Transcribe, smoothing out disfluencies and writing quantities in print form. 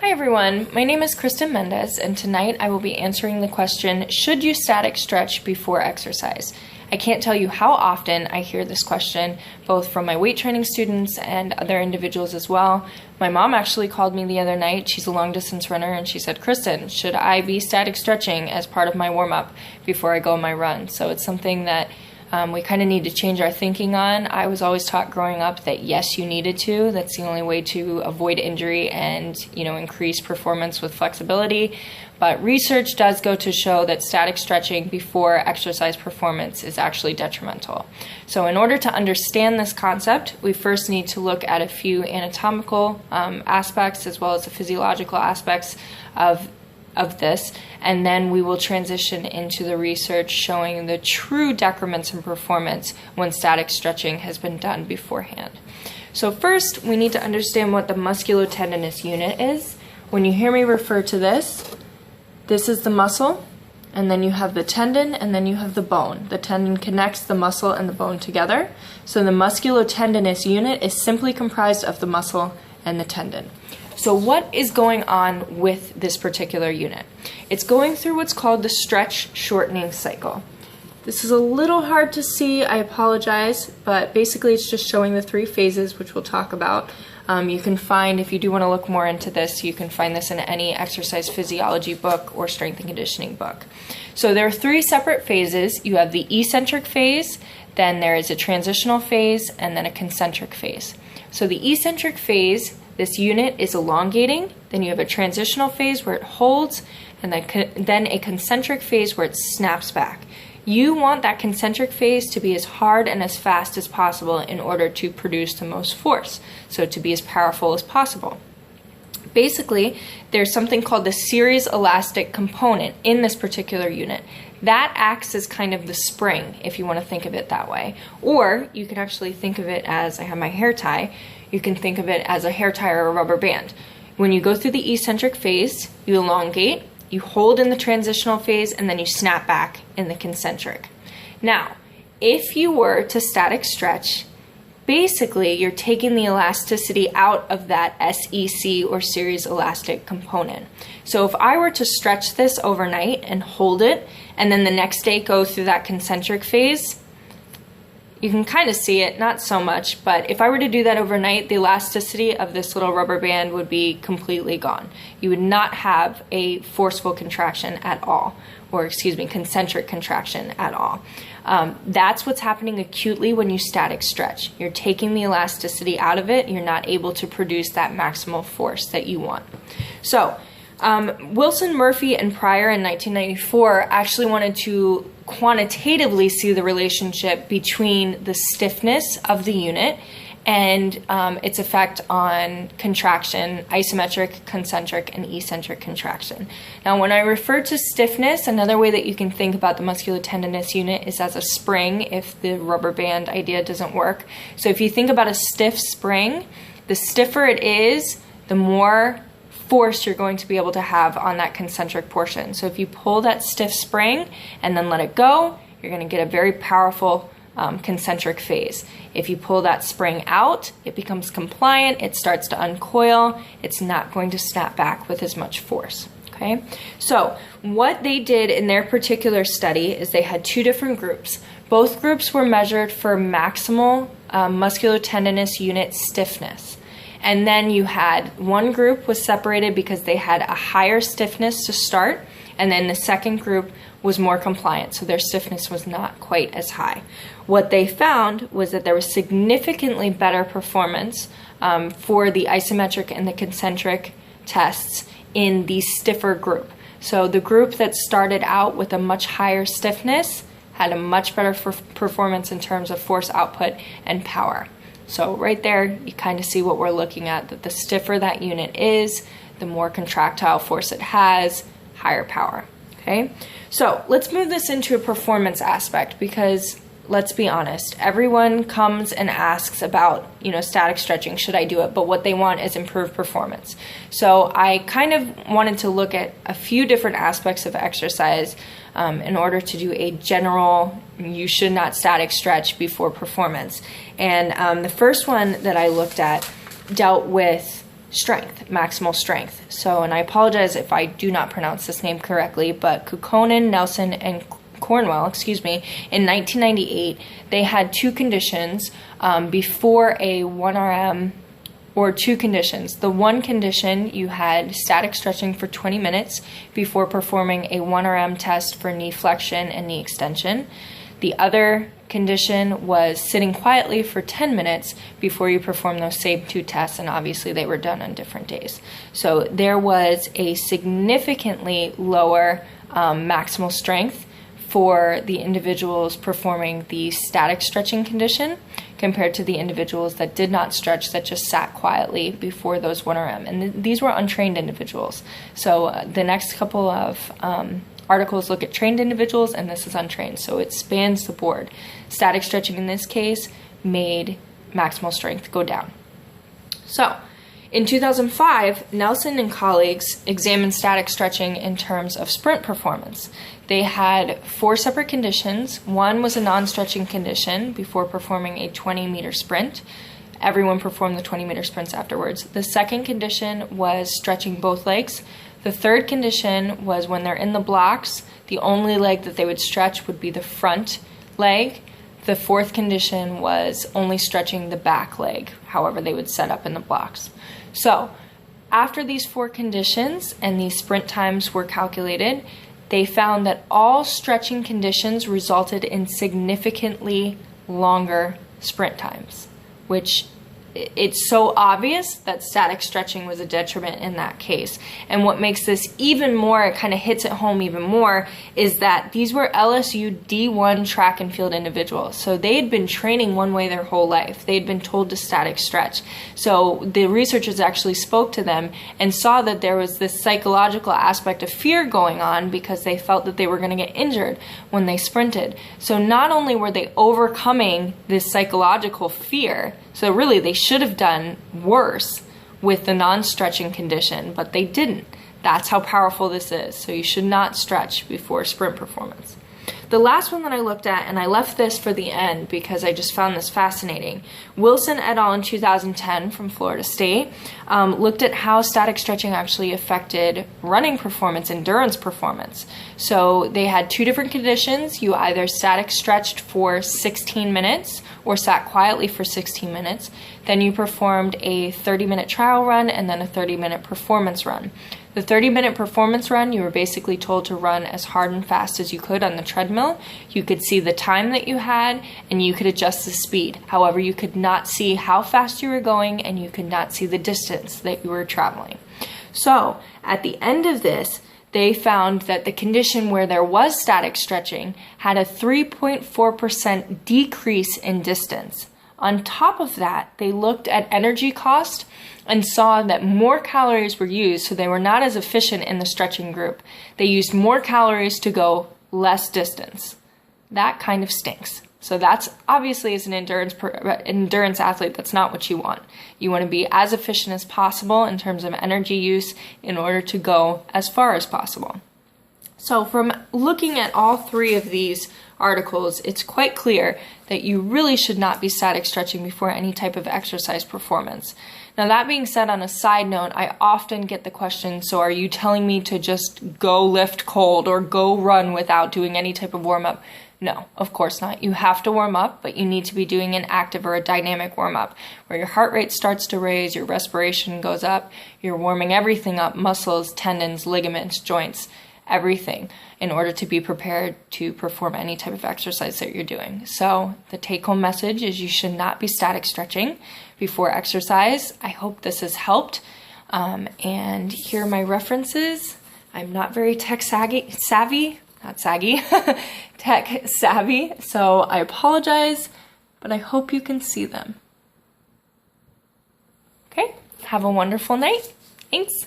Hi everyone, my name is Kristen Mendez, and tonight I will be answering the question, should you static stretch before exercise? I can't tell you how often I hear this question, both from my weight training students and other individuals as well. My mom actually called me the other night. She's a long distance runner, and she said, Kristen, should I be static stretching as part of my warm-up before I go on my run? So it's something that we kind of need to change our thinking on. I was always taught growing up that yes, you needed to. That's the only way to avoid injury and, increase performance with flexibility. But research does go to show that static stretching before exercise performance is actually detrimental. So in order to understand this concept, we first need to look at a few anatomical aspects as well as the physiological aspects of this, and then we will transition into the research showing the true decrements in performance when static stretching has been done beforehand. So first, we need to understand what the musculotendinous unit is. When you hear me refer to this is the muscle, and then you have the tendon, and then you have the bone. The tendon connects the muscle and the bone together. So the musculotendinous unit is simply comprised of the muscle and the tendon. So what is going on with this particular unit? It's going through what's called the stretch shortening cycle. This is a little hard to see, I apologize, but basically it's just showing the three phases, which we'll talk about. You can find, if you do want to look more into this, you can find this in any exercise physiology book or strength and conditioning book. So there are three separate phases. You have the eccentric phase, then there is a transitional phase, and then a concentric phase. So the eccentric phase, this unit is elongating, then you have a transitional phase where it holds, and then a concentric phase where it snaps back. You want that concentric phase to be as hard and as fast as possible in order to produce the most force, so to be as powerful as possible. Basically, there's something called the series elastic component in this particular unit. That acts as kind of the spring, if you want to think of it that way. Or you can actually think of it as, I have my hair tie, you can think of it as a hair tie or a rubber band. When you go through the eccentric phase, you elongate, you hold in the transitional phase, and then you snap back in the concentric. Now, if you were to static stretch, basically you're taking the elasticity out of that SEC or series elastic component. So if I were to stretch this overnight and hold it, and then the next day go through that concentric phase, you can kind of see it, not so much, but if I were to do that overnight, the elasticity of this little rubber band would be completely gone. You would not have a forceful contraction at all, or concentric contraction at all. That's what's happening acutely when you static stretch. You're taking the elasticity out of it, you're not able to produce that maximal force that you want. So, Wilson, Murphy, and Pryor in 1994 actually wanted to quantitatively see the relationship between the stiffness of the unit and its effect on contraction, isometric, concentric, and eccentric contraction. Now, when I refer to stiffness, another way that you can think about the musculotendinous unit is as a spring if the rubber band idea doesn't work. So if you think about a stiff spring, the stiffer it is, the more force you're going to be able to have on that concentric portion. So if you pull that stiff spring and then let it go, you're going to get a very powerful concentric phase. If you pull that spring out, it becomes compliant, it starts to uncoil, it's not going to snap back with as much force. Okay? So what they did in their particular study is they had two different groups. Both groups were measured for maximal musculotendinous unit stiffness. And then you had one group was separated because they had a higher stiffness to start, and then the second group was more compliant, so their stiffness was not quite as high. What they found was that there was significantly better performance for the isometric and the concentric tests in the stiffer group. So the group that started out with a much higher stiffness had a much better performance in terms of force output and power. So right there, you kind of see what we're looking at, that the stiffer that unit is, the more contractile force it has, higher power, okay? So let's move this into a performance aspect because let's be honest, everyone comes and asks about, static stretching, should I do it? But what they want is improved performance. So I kind of wanted to look at a few different aspects of exercise in order to do a general, you should not static stretch before performance. And the first one that I looked at dealt with strength, maximal strength. So, and I apologize if I do not pronounce this name correctly, but Kukkonen, Nelson, and Cornwell, in 1998, they had two conditions before a 1RM, or two conditions. The one condition, you had static stretching for 20 minutes before performing a 1RM test for knee flexion and knee extension. The other condition was sitting quietly for 10 minutes before you perform those same two tests, and obviously they were done on different days. So there was a significantly lower maximal strength for the individuals performing the static stretching condition compared to the individuals that did not stretch, that just sat quietly before those 1RM. And these were untrained individuals. So the next couple of articles look at trained individuals, and this is untrained. So it spans the board. Static stretching in this case made maximal strength go down. So in 2005, Nelson and colleagues examined static stretching in terms of sprint performance. They had 4 separate conditions. One was a non-stretching condition before performing a 20-meter sprint. Everyone performed the 20-meter sprints afterwards. The second condition was stretching both legs. The third condition was when they're in the blocks, the only leg that they would stretch would be the front leg. The fourth condition was only stretching the back leg, however they would set up in the blocks. So after these 4 conditions and these sprint times were calculated, they found that all stretching conditions resulted in significantly longer sprint times, which it's so obvious that static stretching was a detriment in that case. And what makes this even more, it kind of hits it home even more, is that these were LSU D1 track and field individuals. So they had been training one way their whole life. They had been told to static stretch. So the researchers actually spoke to them and saw that there was this psychological aspect of fear going on because they felt that they were going to get injured when they sprinted. So not only were they overcoming this psychological fear, so really they should have done worse with the non-stretching condition, but they didn't. That's how powerful this is. So you should not stretch before sprint performance. The last one that I looked at, and I left this for the end because I just found this fascinating. Wilson et al. In 2010 from Florida State looked at how static stretching actually affected running performance, endurance performance. So they had 2 different conditions. You either static stretched for 16 minutes or sat quietly for 16 minutes. Then you performed a 30-minute trial run and then a 30-minute performance run. The 30-minute performance run, you were basically told to run as hard and fast as you could on the treadmill. You could see the time that you had, and you could adjust the speed. However, you could not see how fast you were going, and you could not see the distance that you were traveling. So, at the end of this, they found that the condition where there was static stretching had a 3.4% decrease in distance. On top of that, they looked at energy cost and saw that more calories were used, so they were not as efficient in the stretching group. They used more calories to go less distance. That kind of stinks. So that's obviously, as an endurance athlete, that's not what you want. You want to be as efficient as possible in terms of energy use in order to go as far as possible. So from looking at all 3 of these articles, it's quite clear that you really should not be static stretching before any type of exercise performance. Now, that being said, on a side note, I often get the question, so are you telling me to just go lift cold or go run without doing any type of warm-up? No, of course not. You have to warm up, but you need to be doing an active or a dynamic warm-up where your heart rate starts to raise, your respiration goes up, you're warming everything up, muscles, tendons, ligaments, joints, everything, in order to be prepared to perform any type of exercise that you're doing. So the take-home message is you should not be static stretching before exercise. I hope this has helped. And here are my references. I'm not very tech savvy, tech savvy, so I apologize, but I hope you can see them. Okay, have a wonderful night. Thanks.